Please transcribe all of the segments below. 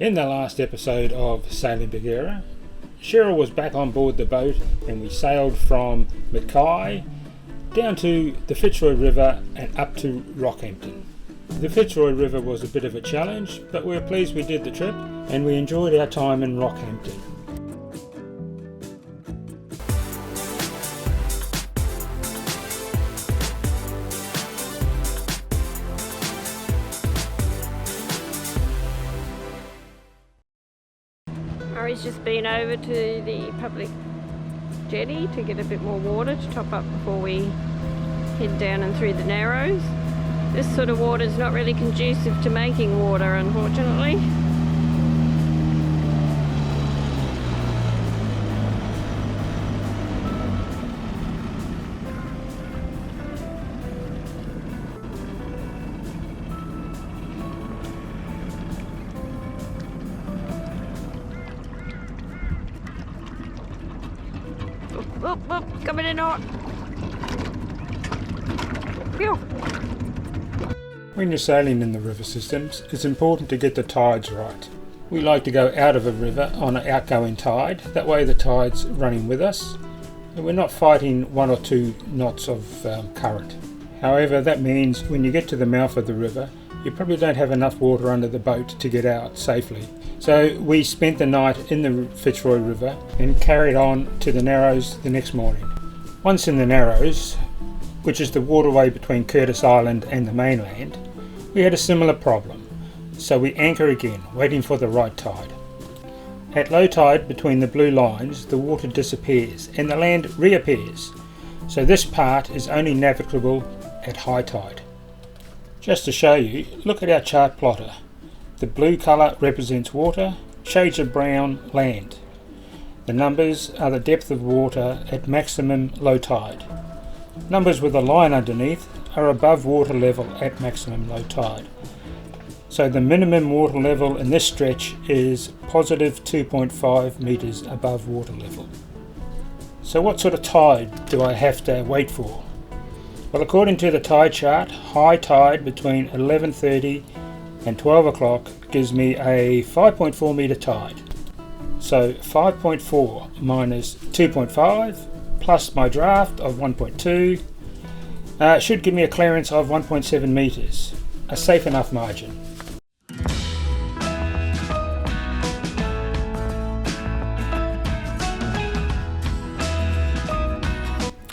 In the last episode of Sailing Bagheera, Cheryl was back on board the boat and we sailed from Mackay down to the Fitzroy River and up to Rockhampton. The Fitzroy River was a bit of a challenge, but we were pleased we did the trip and we enjoyed our time in Rockhampton. Murray's just been over to the public jetty to get a bit more water to top up before we head down and through the Narrows. This sort of water is not really conducive to making water, unfortunately. Oop, coming in hot. Phew. When you're sailing in the river systems, it's important to get the tides right. We like to go out of a river on an outgoing tide, that way the tide's running with us and we're not fighting 1 or 2 knots of current. However, that means when you get to the mouth of the river, you probably don't have enough water under the boat to get out safely. So we spent the night in the Fitzroy River and carried on to the Narrows the next morning. Once in the Narrows, which is the waterway between Curtis Island and the mainland, we had a similar problem. So we anchor again, waiting for the right tide. At low tide between the blue lines, the water disappears and the land reappears. So this part is only navigable at high tide. Just to show you, look at our chart plotter. The blue colour represents water, shades of brown land. The numbers are the depth of water at maximum low tide. Numbers with a line underneath are above water level at maximum low tide. So the minimum water level in this stretch is positive 2.5 metres above water level. So what sort of tide do I have to wait for? Well, according to the tide chart, high tide between 11:30 and 12 o'clock gives me a 5.4 metre tide. So 5.4 minus 2.5 plus my draft of 1.2 should give me a clearance of 1.7 metres, a safe enough margin.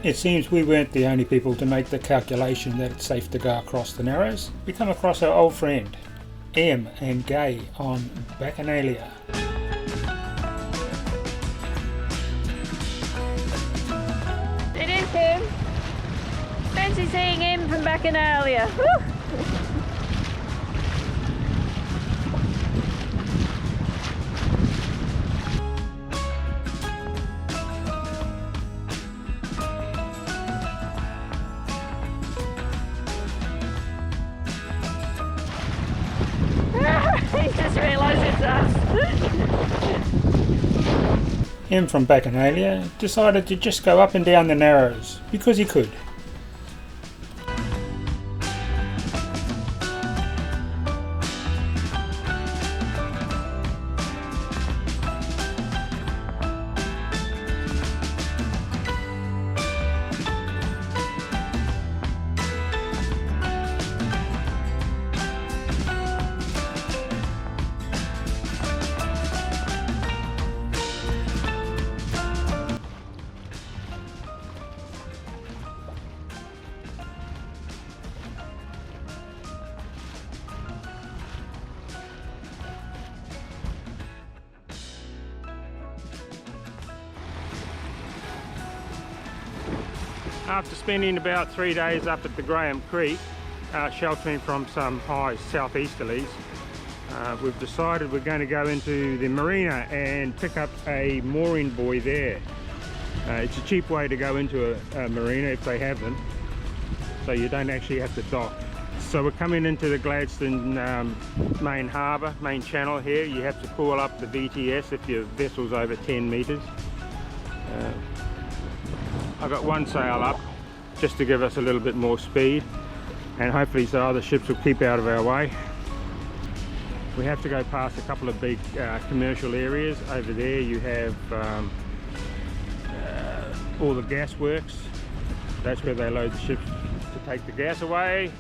It seems we weren't the only people to make the calculation that it's safe to go across the Narrows. We come across our old friend Em and Gay on Bacchanalia. It is him. Fancy seeing him from Bacchanalia. Woo! He just realised it's us. Em from Bacchanalia decided to just go up and down the Narrows because he could. After spending about 3 days up at the Graham Creek, sheltering from some high southeasterlies, we've decided we're going to go into the marina and pick up a mooring buoy there. It's a cheap way to go into a marina if they have them, so you don't actually have to dock. So we're coming into the Gladstone main harbour, main channel here. You have to pull up the VTS if your vessel's over 10 metres. I've got one sail up just to give us a little bit more speed, and hopefully so other ships will keep out of our way. We have to go past a couple of big commercial areas. Over there you have all the gas works. That's where they load the ships to take the gas away.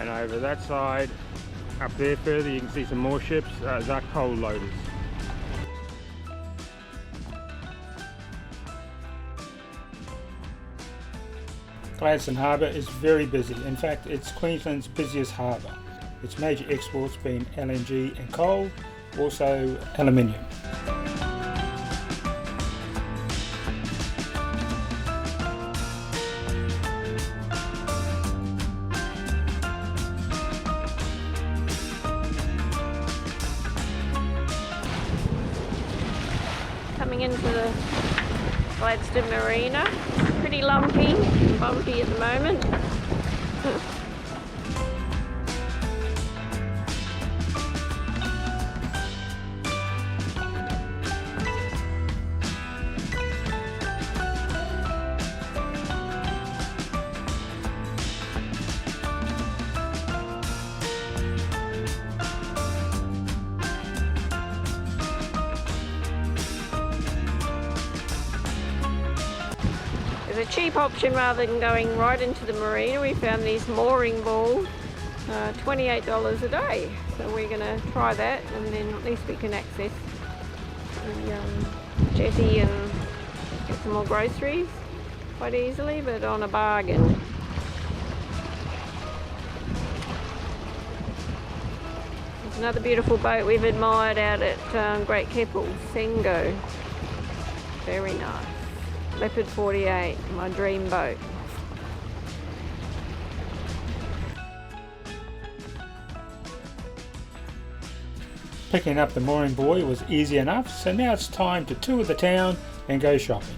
And over that side, up there further, you can see some more ships. They're coal loaders. Gladstone Harbour is very busy. In fact, it's Queensland's busiest harbour. Its major exports being LNG and coal, also aluminium. Coming into the Gladstone Marina, pretty lumpy and bumpy at the moment. As a cheap option rather than going right into the marina, we found these mooring balls, $28 a day. So we're going to try that, and then at least we can access the jetty and get some more groceries quite easily, but on a bargain. There's another beautiful boat we've admired out at Great Keppel, Sengo. Very nice. Leopard 48, my dream boat. Picking up the mooring buoy was easy enough, so now it's time to tour the town and go shopping.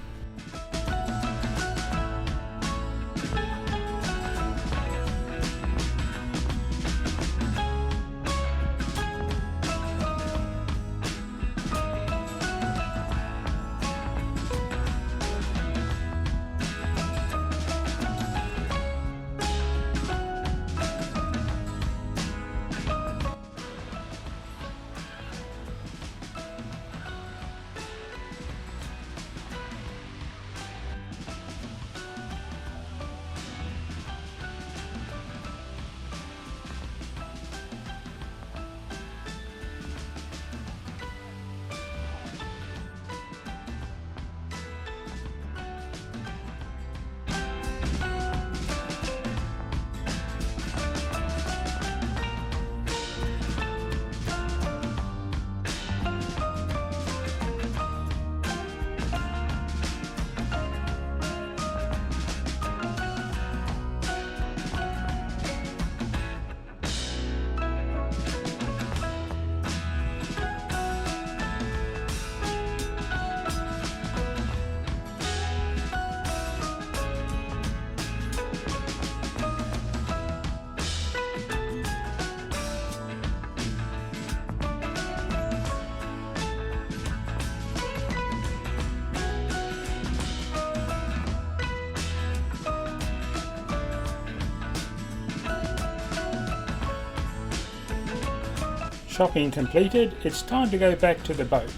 Shopping completed, it's time to go back to the boat.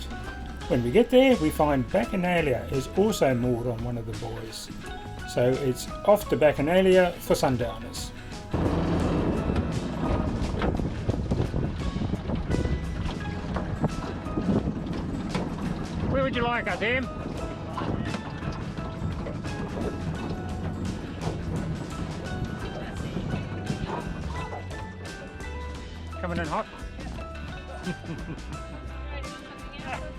When we get there, we find Bacchanalia is also moored on one of the buoys. So it's off to Bacchanalia for sundowners. Where would you like us, Em? Coming in hot?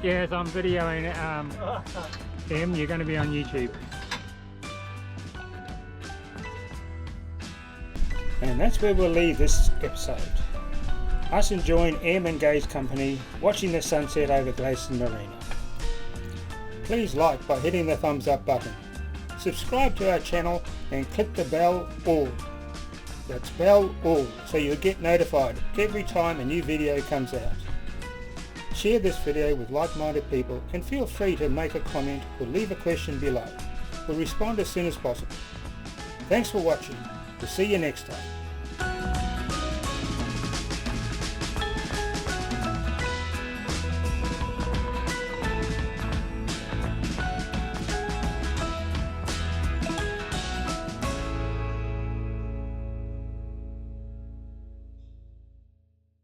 Yes, I'm videoing Em, you're going to be on YouTube. And that's where we'll leave this episode. Us enjoying Em and Gay's company, watching the sunset over Gladstone Marina. Please like by hitting the thumbs up button. Subscribe to our channel and click the bell all. That's bell all, so you'll get notified every time a new video comes out. Share this video with like-minded people and feel free to make a comment or leave a question below. We'll respond as soon as possible. Thanks for watching. We'll see you next time.